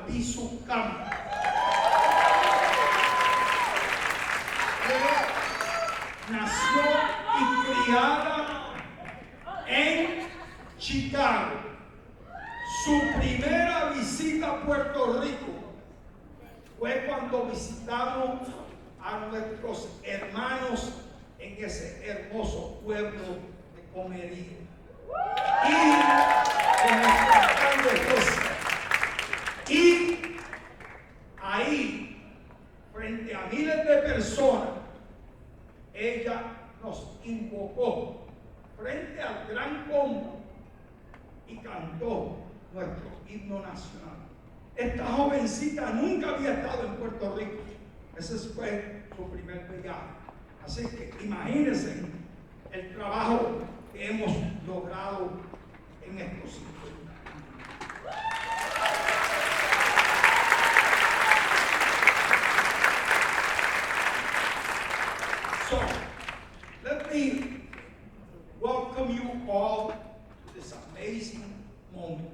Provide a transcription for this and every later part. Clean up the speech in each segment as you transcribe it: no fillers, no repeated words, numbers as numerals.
Albizu Campos. Nació y criada en Chicago. Su primera visita a Puerto Rico fue cuando visitamos a nuestros hermanos en ese hermoso pueblo de Comerío. Y ahí, frente a miles de personas, ella nos invocó frente al gran combo y cantó nuestro himno nacional. Esta jovencita nunca había estado en Puerto Rico. Ese fue su primer viaje. Así que imagínense el trabajo que hemos logrado en estos 50 años. So, let me welcome you all to this amazing moment.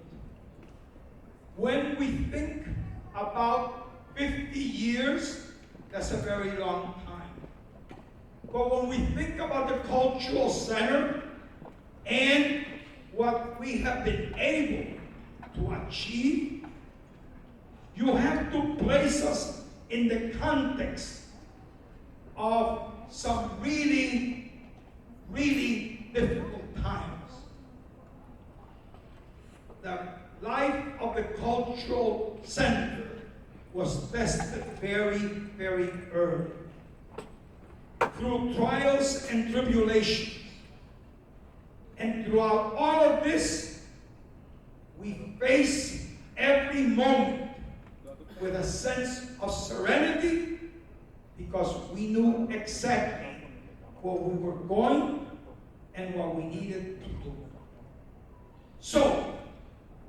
When we think about 50 years, that's a very long time. But when we think about the cultural center and what we have been able to achieve, you have to place us in the context of some really, really difficult times. The life of the cultural center was tested very, very early. Through trials and tribulations. And throughout all of this, we face every moment with a sense of serenity because we knew exactly where we were going and what we needed to do. So,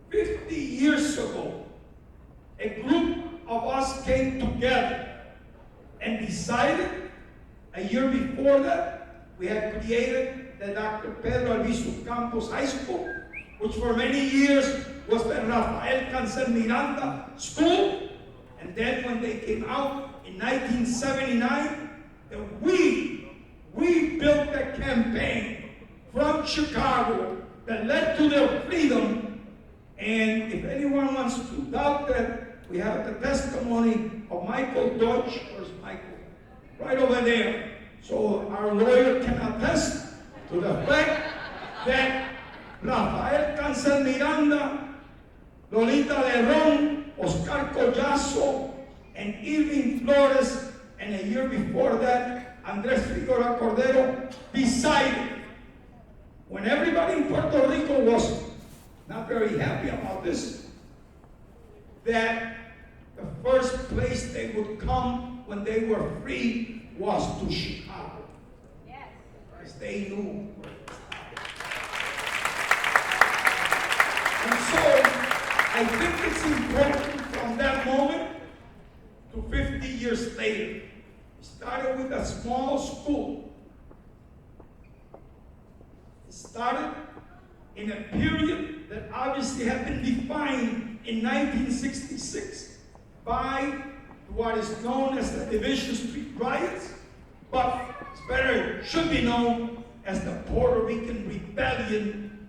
50 years ago, a group of us came together and decided, a year before that, we had created the Dr. Pedro Albizu Campos High School, which for many years was the Rafael Cancel Miranda School. And then when they came out in 1979, we built a campaign from Chicago that led to their freedom. And if anyone wants to doubt that, we have the testimony of Michael Dodge. Where's Michael? Right over there. So our lawyer can attest to the fact that Rafael Cancel Miranda, Lolita Lerón, Oscar Collazo, and Irving Flores, and a year before that, Andrés Figueroa Cordero, decided, when everybody in Puerto Rico was not very happy about this, that the first place they would come when they were free was to Chicago. Yes. Because they knew. And so, I think it's important from that moment to 50 years later. We started with a small school. It started in a period that obviously had been defined in 1966 by what is known as the Division Street riots, but it's better, should be known as the Puerto Rican Rebellion.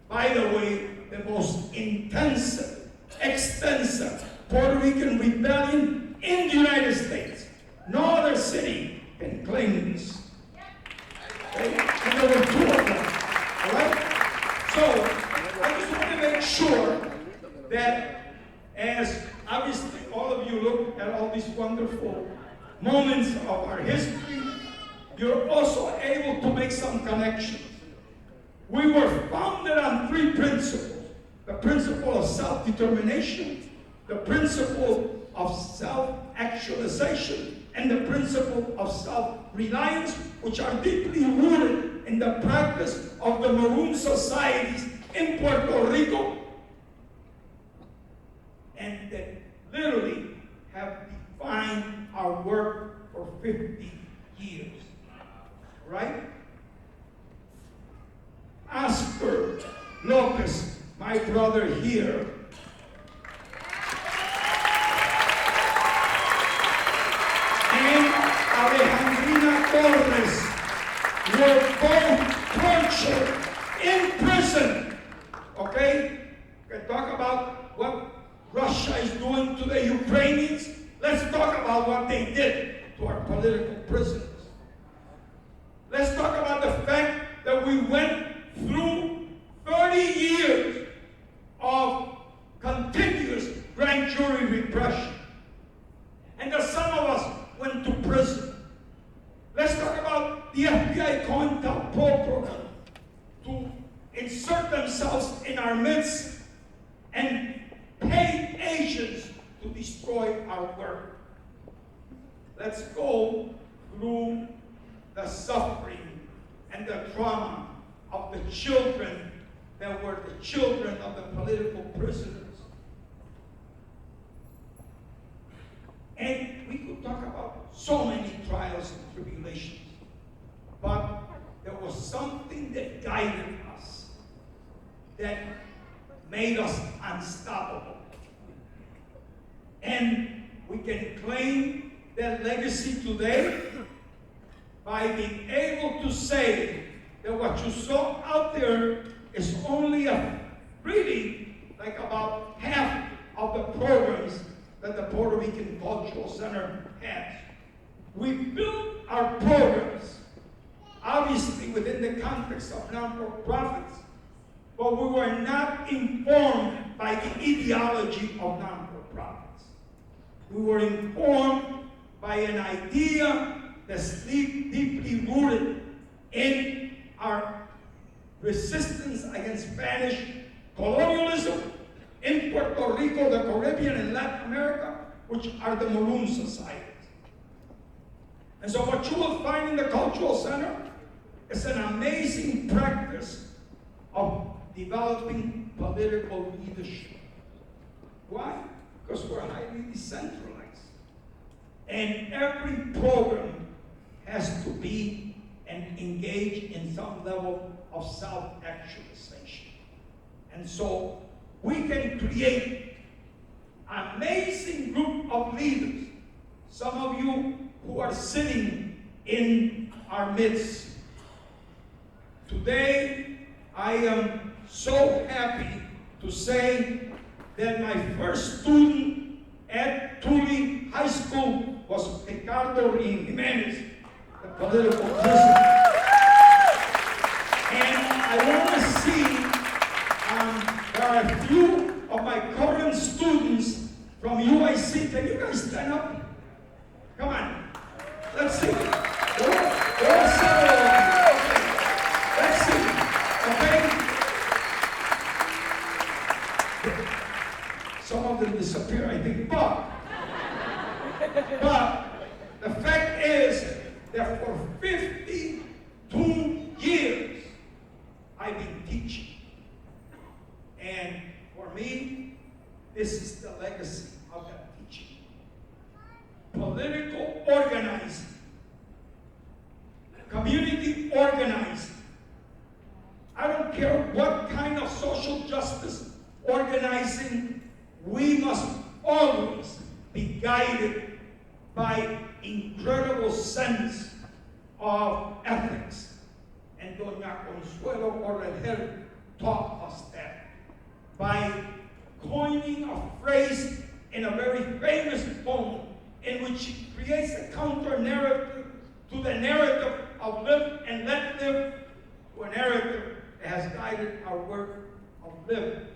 By the way, the most intensive, extensive Puerto Rican rebellion in the United States. No other city can claim this. Okay? And there were two of them. All right? So, I just want to make sure that as obviously all of you look at all these wonderful moments of our history, you're also able to make some connections. We were founded on three principles. The principle of self-determination, the principle of self-actualization, and the principle of self-reliance, which are deeply rooted in the practice of the Maroon societies in Puerto Rico, and that literally have defined our work for 50 years. Right? Oscar Lopez, my brother here, Torres were both tortured in prison. Okay? We can talk about what Russia is doing to the Ukrainians. Let's talk about what they did to our political prisoners. Let's talk about the fact that we went through 30 years of continuous grand jury repression, and that some of us went to prison. Let's talk about the FBI COINTELPRO program to insert themselves in our midst and pay agents to destroy our work. Let's go through the suffering and the trauma of the children that were the children of the political prisoners. And we could talk about so many trials and tribulations, but there was something that guided us, that made us unstoppable. And we can claim that legacy today by being able to say that what you saw out there is only really like about half of the programs that the Puerto Rican Cultural Center has. We built our programs, obviously within the context of non-profits, but we were not informed by the ideology of non-profits. We were informed by an idea that's deeply rooted in our resistance against Spanish colonialism in Puerto Rico, the Caribbean, and Latin America, which are the Maroon societies. And so what you will find in the Cultural Center is an amazing practice of developing political leadership. Why? Because we're highly decentralized. And every program has to be and engage in some level of self-actualization. And so we can create an amazing group of leaders. Some of you who are sitting in our midst. Today, I am so happy to say that my first student at Tule High School was Ricardo Jimenez, the political prisoner. And I want to see, there are a few of my current students from UIC. Can you guys stand up? Come on. Let's see. There are several of you. Okay. Let's see. Okay? Some of them disappear, I think. But the fact is that for 52 years, I've been teaching. And for me, this is the legacy of that teaching. Political organizing, community organizing. I don't care what kind of social justice organizing, we must always be guided by incredible sense of ethics. And Doña Consuelo Correger taught us that by coining a phrase in a very famous poem in which she creates a counter-narrative to the narrative of live and let live, to a narrative that has guided our work of live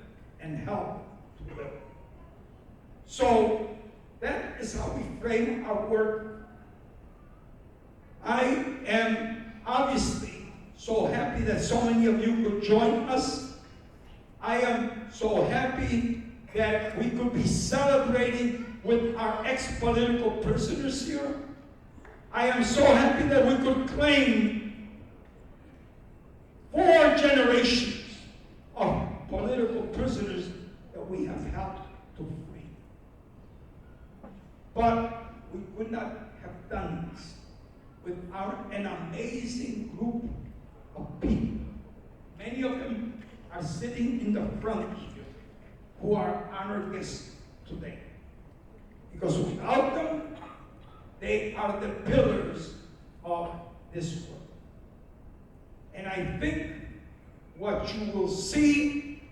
and help to live. So that is how we frame our work. I am obviously so happy that so many of you could join us. I am so happy that we could be celebrating with our ex-political prisoners here. I am so happy that we could claim 4 generations of political prisoners that we have helped to free. But we could not have done this without an amazing group of people. Many of them are sitting in the front here who are honored guests today. Because without them, they are the pillars of this work. And I think what you will see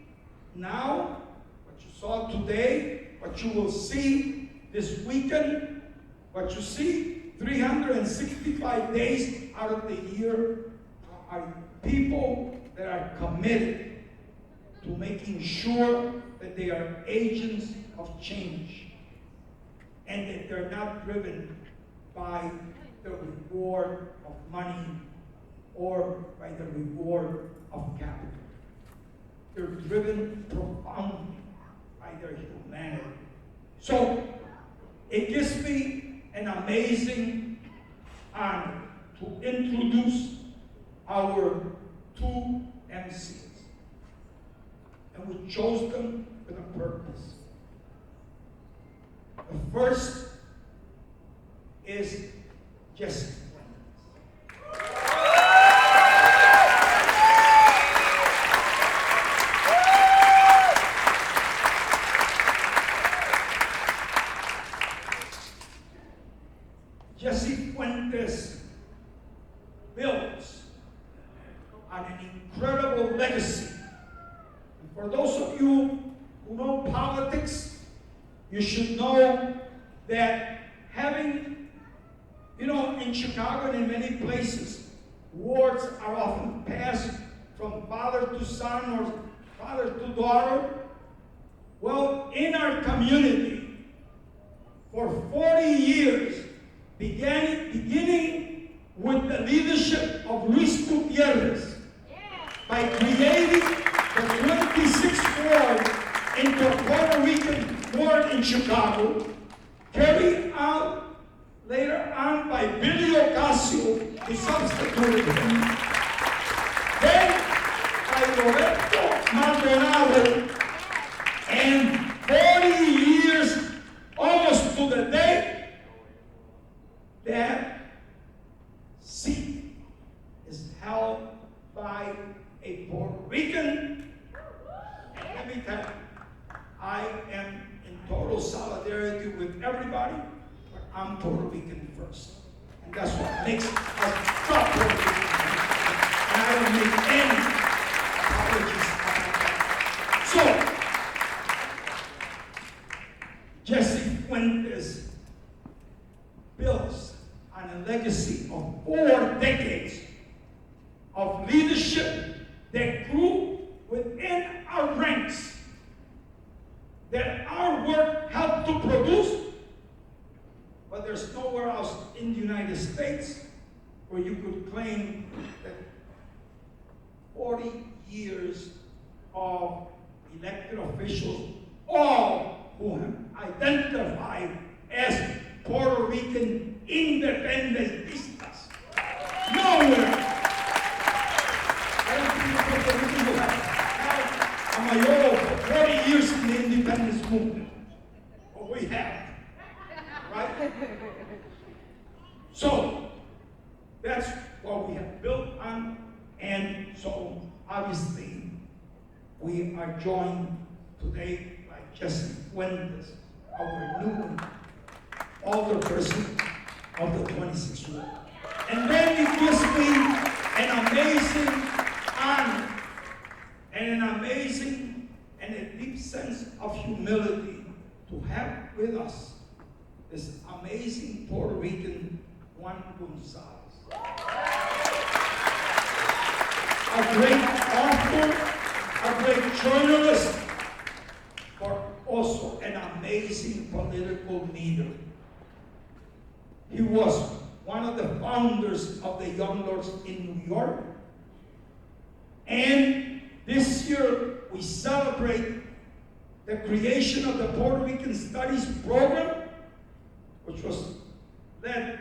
now, what you saw today, what you will see this weekend, what you see 365 days out of the year are people that are committed to making sure that they are agents of change and that they're not driven by the reward of money or by the reward of capital. They're driven profoundly by their humanity. So it gives me an amazing honor to introduce our two MCs. And we chose them with a purpose. The first is Jesse. Jesse Fuentes builds on an incredible legacy. And for those of you who know politics, you should know that having, in Chicago and in many places, wards are often passed from father to son or father to daughter. Well, in our community, for 40 years, beginning with the leadership of Luis Gutierrez, by creating the 26th ward into a Puerto Rican ward in Chicago, carried out later on by Billy Ocasio, who substituted him, then by Roberto Maldonado, and 40 years, almost to the day, that seat is held by a Puerto Rican. And let me tell you, I am in total solidarity with everybody, but I'm Puerto Rican first. And that's what makes us top Puerto Rican. And I don't make any apologies about that. So, Jesse Fuentes builds on a legacy of 4 decades of leadership that grew within our ranks, that our work helped to produce, but there's nowhere else in the United States where you could claim that 40 years of elected officials, all who have identified as Puerto Rican independentistas. Nowhere. I don't think Puerto Rican will have a mayor for 40 years in the independence movement. But we have. Right? So, that's what we have built on. And so, obviously, we are joined today by Jesse Fuentes, our new alderperson of the 26th ward. And then it gives me an amazing honor and an amazing and a deep sense of humility to have with us this amazing Puerto Rican Juan Gonzalez. A great author, a great journalist, but also an amazing political leader. He was one of the founders of the Young Lords in New York. And this year, we celebrate the creation of the Puerto Rican Studies program, which was led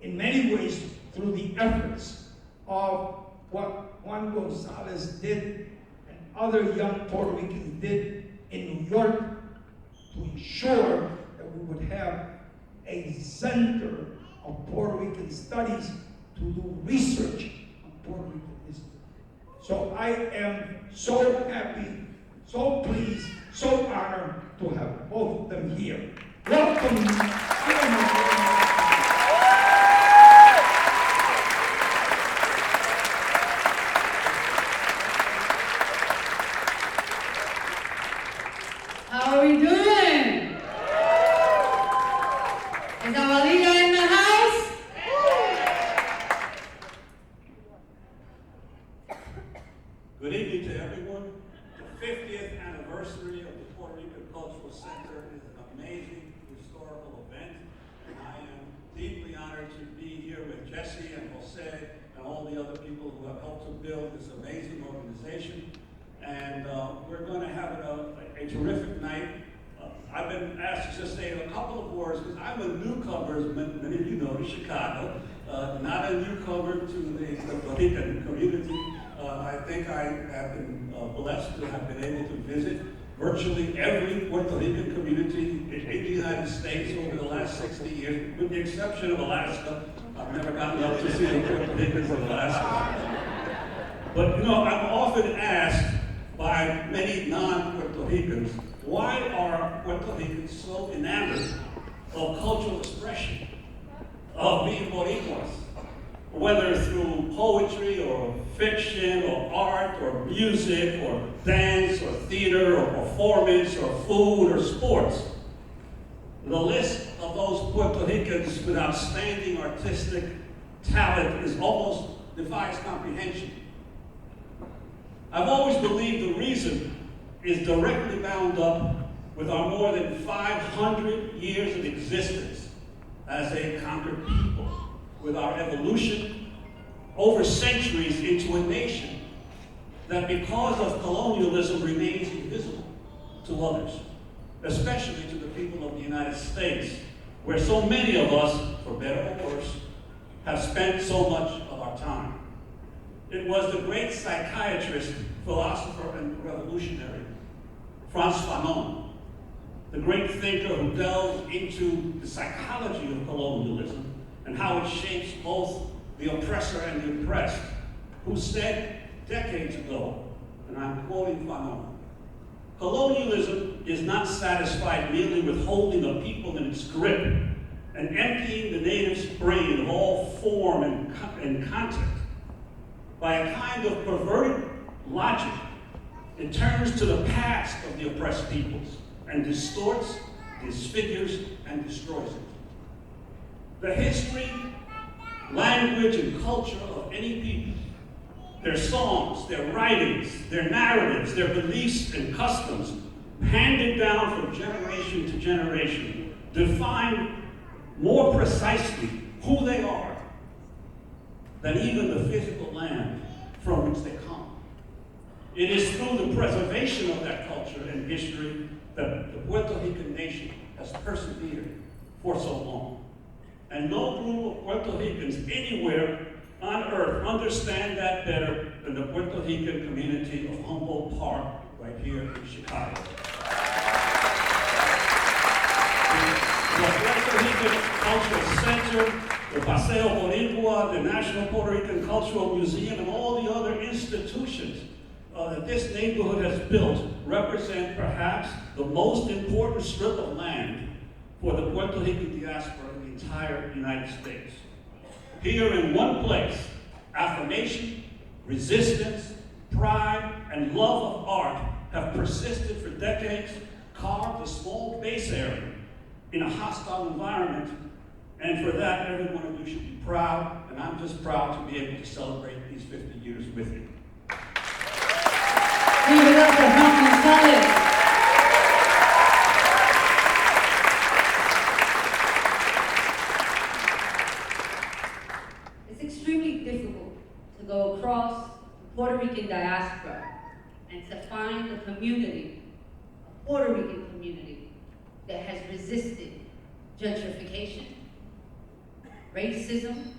in many ways through the efforts of what Juan Gonzalez did and other young Puerto Ricans did in New York to ensure that we would have a center of Puerto Rican studies to do research on Puerto Rican history. So I am so happy, so pleased, so honored to have both of them here. Welcome. Is our leader in the house? Good evening to everyone. The 50th anniversary of the Puerto Rican Cultural Center is an amazing historical event, and I am deeply honored to be here with Jesse and Jose and all the other people who have helped to build this amazing organization. And we're going to have a terrific night. I've been asked to just say a couple of words because I'm a newcomer, as many of you know, to Chicago. Not a newcomer to the Puerto Rican community. I think I have been blessed to have been able to visit virtually every Puerto Rican community in the United States over the last 60 years, with the exception of Alaska. I've never gotten up to see the Puerto Ricans in Alaska. But you know, I'm often asked by many non-Puerto Ricans, why are Puerto Ricans so enamored of cultural expression, of being Boricuas? Whether through poetry or fiction or art or music or dance or theater or performance or food or sports. The list of those Puerto Ricans with outstanding artistic talent is almost defies comprehension. I've always believed the reason is directly bound up with our more than 500 years of existence as a conquered people, with our evolution over centuries into a nation that because of colonialism remains invisible to others, especially to the people of the United States, where so many of us, for better or worse, have spent so much of our time. It was the great psychiatrist, philosopher, and revolutionary, Frantz Fanon, the great thinker who delved into the psychology of colonialism and how it shapes both the oppressor and the oppressed, who said decades ago, and I'm quoting Fanon, colonialism is not satisfied merely with holding a people in its grip and emptying the native's brain of all form and content. By a kind of perverted logic, it turns to the past of the oppressed peoples and distorts, disfigures, and destroys it. The history, language, and culture of any people, their songs, their writings, their narratives, their beliefs and customs, handed down from generation to generation, define more precisely who they are than even the physical land from which they come. It is through the preservation of that culture and history that the Puerto Rican nation has persevered for so long. And no group of Puerto Ricans anywhere on earth understand that better than the Puerto Rican community of Humboldt Park right here in Chicago. The Puerto Rican Cultural Center, the Paseo Boricua, the National Puerto Rican Cultural Museum, and all the other institutions that this neighborhood has built represent perhaps the most important strip of land for the Puerto Rican diaspora in the entire United States. Here in one place, affirmation, resistance, pride, and love of art have persisted for decades, carved a small base area in a hostile environment, and for that, every one of you should be proud, and I'm just proud to be able to celebrate these 50 years with you. Give it up for Frank Gonzalez. It's extremely difficult to go across the Puerto Rican diaspora and to find a community, a Puerto Rican community, that has resisted gentrification, racism,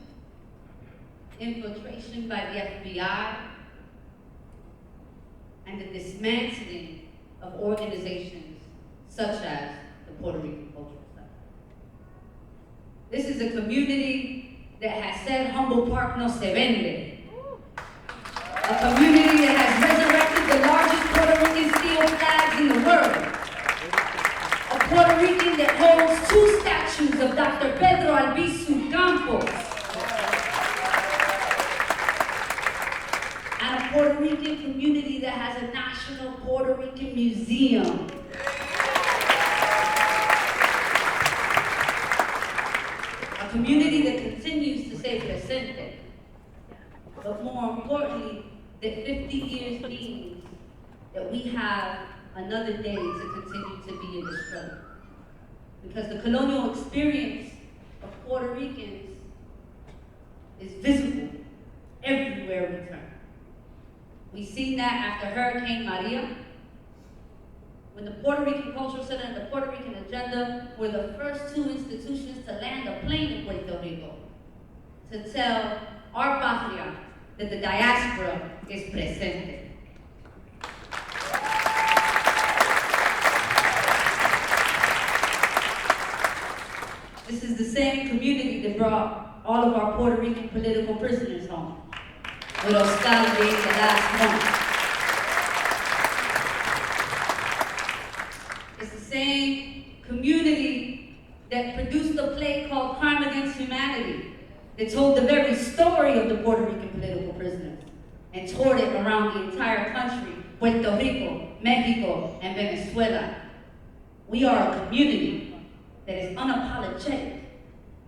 infiltration by the FBI, and the dismantling of organizations such as the Puerto Rican Cultural Center. This is a community that has said Humboldt Park no se vende. A community that has resurrected the largest Puerto Rican steel flags in the world. A Puerto Rican that holds 2 statues of Dr. Pedro Albizu Campos. And a Puerto Rican community that has a national Puerto Rican museum. community that continues to say presente. But more importantly, that 50 years means that we have another day to continue to be in the struggle. Because the colonial experience of Puerto Ricans is visible everywhere we turn. We've seen that after Hurricane Maria, when the Puerto Rican Cultural Center and the Puerto Rican Agenda were the first two institutions to land a plane in Puerto Rico to tell our patria that the diaspora is presente. This is the same community that brought all of our Puerto Rican political prisoners home, with Oscar being the last one. It's the same community that produced a play called Crime Against Humanity that told the very story of the Puerto Rican political prisoners and toured it around the entire country, Puerto Rico, Mexico, and Venezuela. We are a community that is unapologetic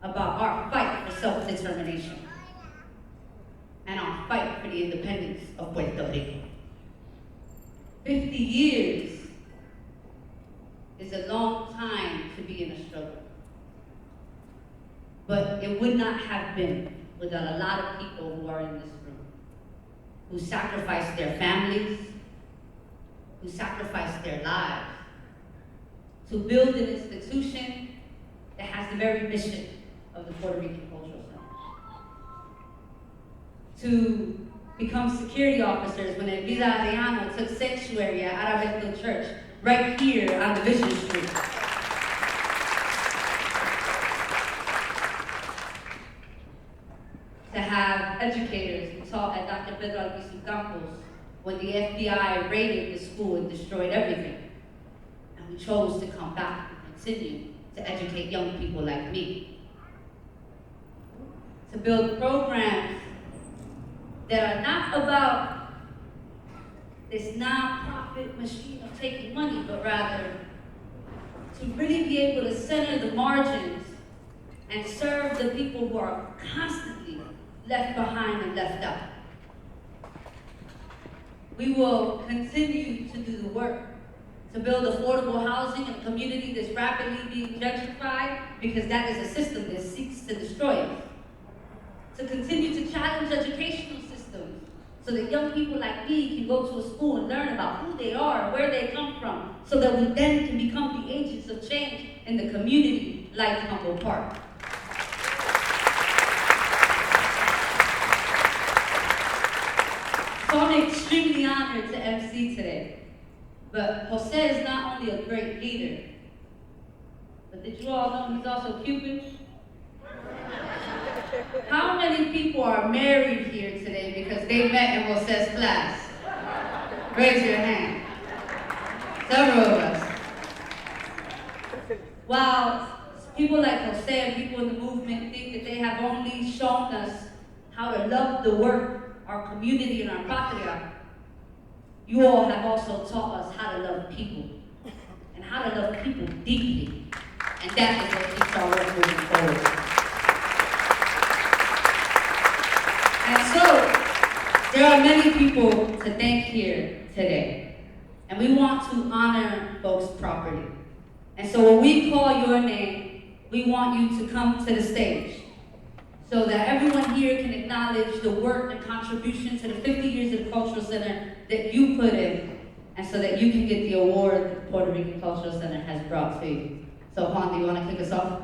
about our fight for self-determination and our fight for the independence of Puerto Rico. 50 years is a long time to be in a struggle. But it would not have been without a lot of people who are in this room, who sacrificed their families, who sacrificed their lives, to build an institution that has the very mission of the Puerto Rican Cultural Center. To become security officers when Elvira Arellano took sanctuary at Arabesco Church, right here on Division Street. To have educators who taught at Dr. Pedro Albizu Campos when the FBI raided the school and destroyed everything. And we chose to come back and continue to educate young people like me. To build programs that are not about this nonprofit machine of taking money, but rather to really be able to center the margins and serve the people who are constantly left behind and left out. We will continue to do the work to build affordable housing in a community that's rapidly being gentrified, because that is a system that seeks to destroy us. To continue to challenge educational systems so that young people like me can go to a school and learn about who they are and where they come from, so that we then can become the agents of change in the community like Humboldt Park. So I'm extremely honored to MC today. But Jose is not only a great leader, but did you all know he's also Cuban? How many people are married here today because they met in Jose's class? Raise your hand. Several of us. While people like Jose and people in the movement think that they have only shown us how to love the work, our community, and our patria, you all have also taught us how to love people, and how to love people deeply. And that is what keeps our work moving forward. And so, there are many people to thank here today. And we want to honor folks properly. And so when we call your name, we want you to come to the stage, so that everyone here can acknowledge the work and contribution to the 50 years of the Cultural Center that you put in, and so that you can get the award that the Puerto Rican Cultural Center has brought to you. So Juan, do you want to kick us off?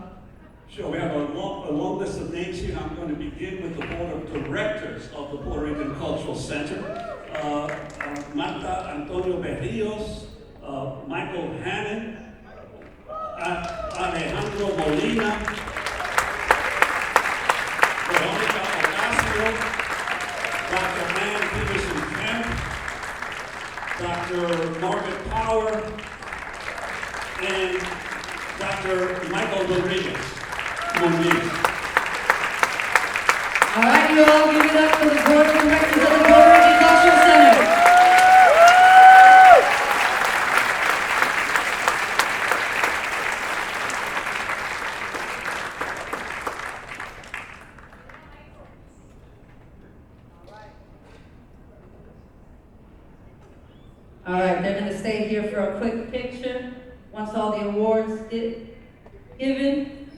Sure, we have a long list of names here. I'm going to begin with the board of directors of the Puerto Rican Cultural Center. Marta Antonio Berrios, Michael Hannon, Alejandro Molina, Veronica Ocasio, Dr. Ann Peterson Kemp, Dr. Margaret Power, and Dr. Michael Rodriguez. Moniz. All right, you all give it up for the board of directors of the Puerto Rican Cultural Center. stay here for a quick picture once all the awards get given.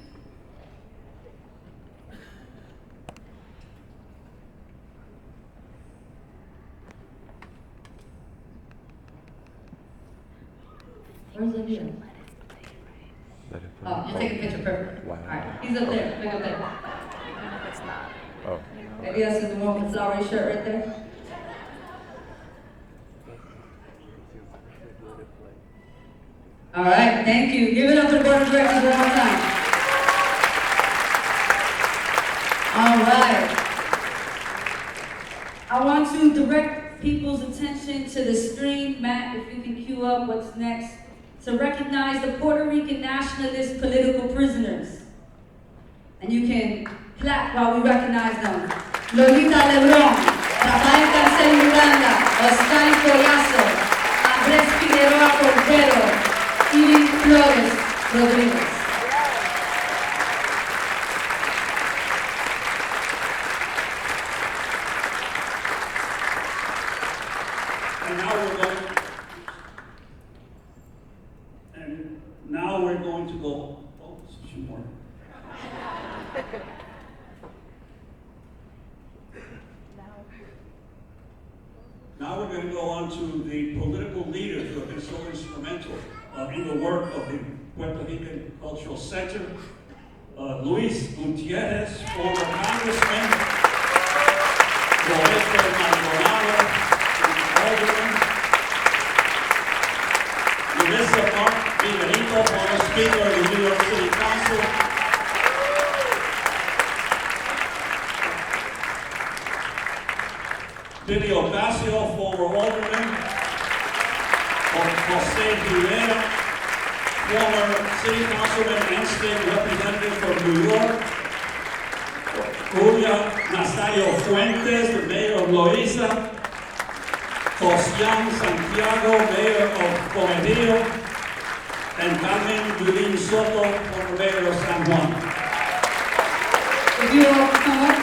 Where's Olivia? Oh, you're taking a picture, perfect. Wow. All right, he's up there, look up there. Oh. Elias is the one with the flowery shirt right there. All right, thank you. Give it up for the board of directors one more time. All right. I want to direct people's attention to the screen. Matt, if you can cue up what's next. To recognize the Puerto Rican nationalist political prisoners. And you can clap while we recognize them. Lolita Lebron, Rafael Carcel Miranda, Oscar Collazo, Andrés Figueroa Cordero, Ivy Flores Rodriguez. And now we're going to go, oh, there's a few more. Now we're going to go on to the political leaders who have been so instrumental in the work of the Puerto Rican Cultural Center. Luis Gutierrez, former congressman, Roberto Maldonado, alderman, Melissa Mark Viverito, former speaker of the New York City Council, Billy Ocasio, former alderman, Jose Rivera, former city councilman and state representative from New York, Julia Nazario Fuentes, the mayor of Loíza, Josian Santiago, mayor of Comedillo, and Carmen Yulín Soto, former mayor of San Juan. If you all come up.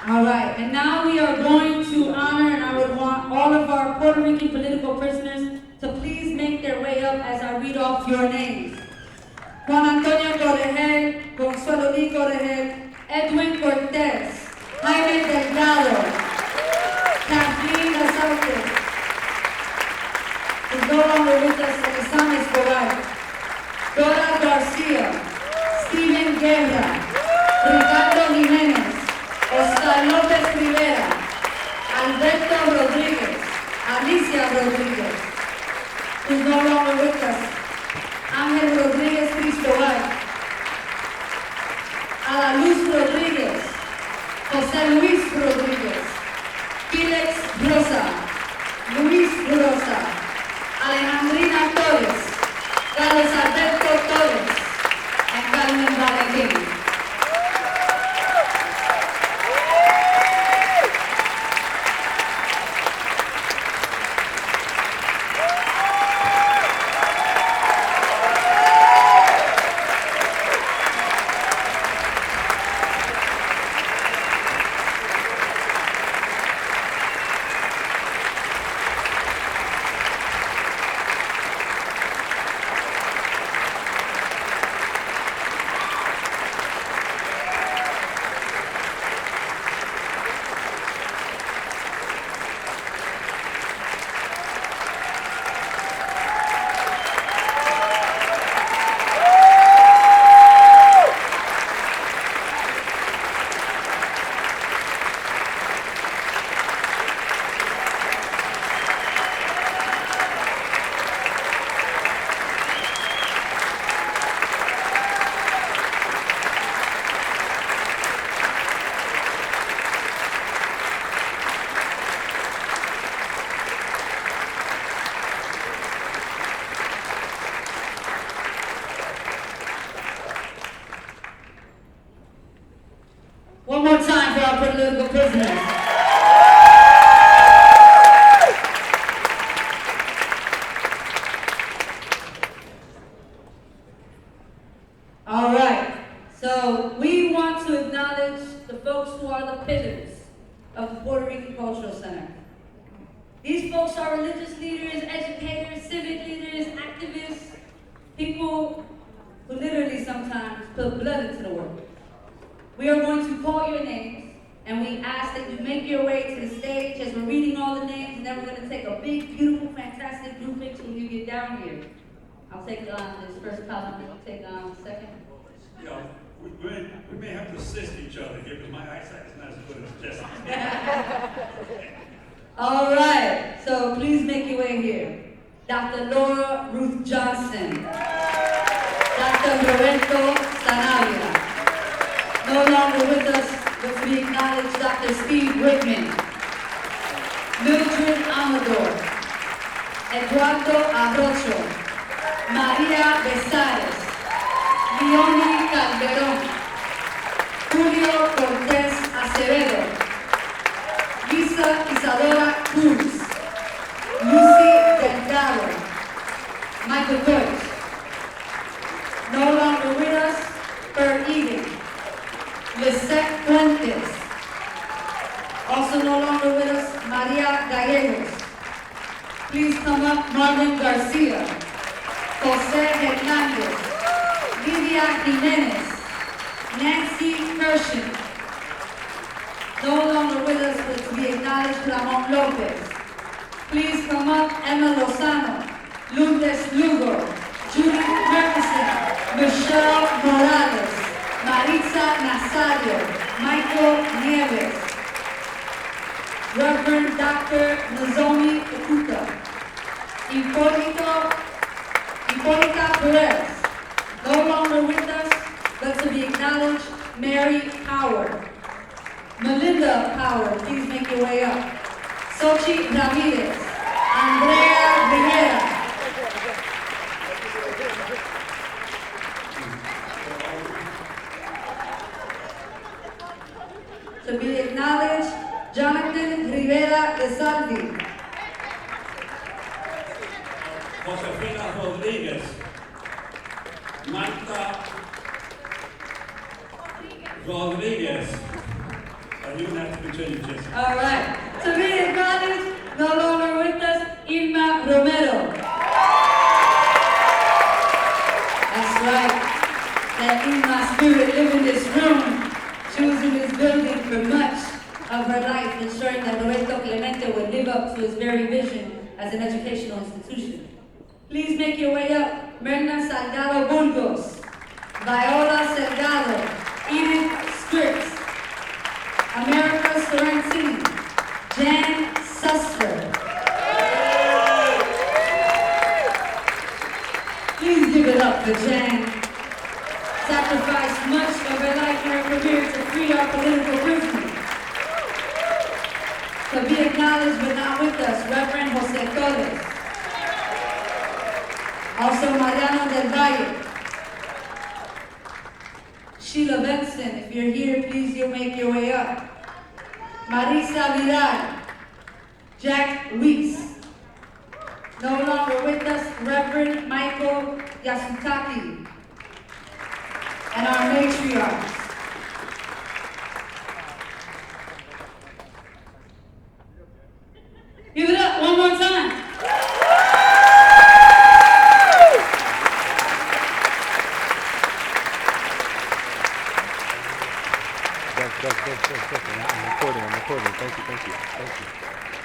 All right, and now we are going to honor, and I would want all of our Puerto Rican political prisoners to please make their way up as I read off your names. Juan Antonio Corregel, Consuelo Lee Corregel, Edwin Cortez, Jaime Delgado, Kathleen Azaute, is no longer with us, Elisan Escobar, Dora Garcia, Steven Guerra, Ricardo Jimenez, Oscar López Rivera, Alberto Rodríguez, Alicia Rodríguez, who's no longer with us, Ángel Rodríguez Cristobal, Ada Luz Rodríguez, José Luis Rodríguez, Felix Rosa, Luis Rosa, Alejandrina Torres, Carlos Alberto Torres, and Carmen Valentín. business. All right, so we want to acknowledge the folks who are the pillars of the Puerto Rican Cultural Center. These folks are religious leaders, educators, civic leaders, activists, people who literally sometimes put blood into the work. We are going to call your names, and we ask that you make your way to the stage as we're reading all the names, and then we're going to take a big, beautiful, fantastic group picture when you get down here. I'll take this first column, and I'll take second. You know, we may have to assist each other here because my eyesight is not as good as Jesse's. All right, so please make your way here. Dr. Laura Ruth Johnson. Dr. Roberto Sanabria. No longer with us, but to be acknowledged, Dr. Steve Whitman. Mildred Amador. Eduardo Arrocho. Maria Besares. Leonie Calderón. Julio Cortés Acevedo. Lisa Isadora Cruz. Lucy Delgado. Michael Deutsch. No longer with us, Per Egan. Lisette Fuentes. Also no longer with us, Maria Gallegos. Please come up, Marlon Garcia. Jose Hernandez. Lidia Jimenez. Nancy Kirshen. No longer with us, but to be acknowledged, Ramon Lopez. Please come up, Emma Lozano, Lourdes Lugo, Judith Murkison, Michelle Morales, Maritza Nazario, Michael Nieves, Reverend Dr. Nozomi Okuta, Hipólita Perez. No longer with us, but to be acknowledged, Mary Howard. Melinda Howard, please make your way up. Sochi Ramirez. Andrea Rivera. To be acknowledged, Jonathan Rivera de Salvi. Josefina Rodriguez. Marta Rodriguez. You don't have to continue, Jesse. All right. To be acknowledged, no longer with us, Irma Romero. That's right. That Irma spirit lived in this room. She was in this building for much of her life, ensuring that Roberto Clemente would live up to his very vision as an educational institution. Please make your way up, Myrna Salgado Burgos, Viola Salgado, Edith Scripps, America Sorrentini, Jan Sussler. Please give it up for Jan. Sacrificed much of her life in her career to free our political prisoners. To be acknowledged but not with us, Reverend Jose Torres. Also Mariano del Valle. Sheila Benson, if you're here, please you make your way up. Marisa Vidal. Jack Weiss. No longer with us, Reverend Michael Yasutaki. And our matriarchs. Give it up one more time. Go. I'm recording. Thank you.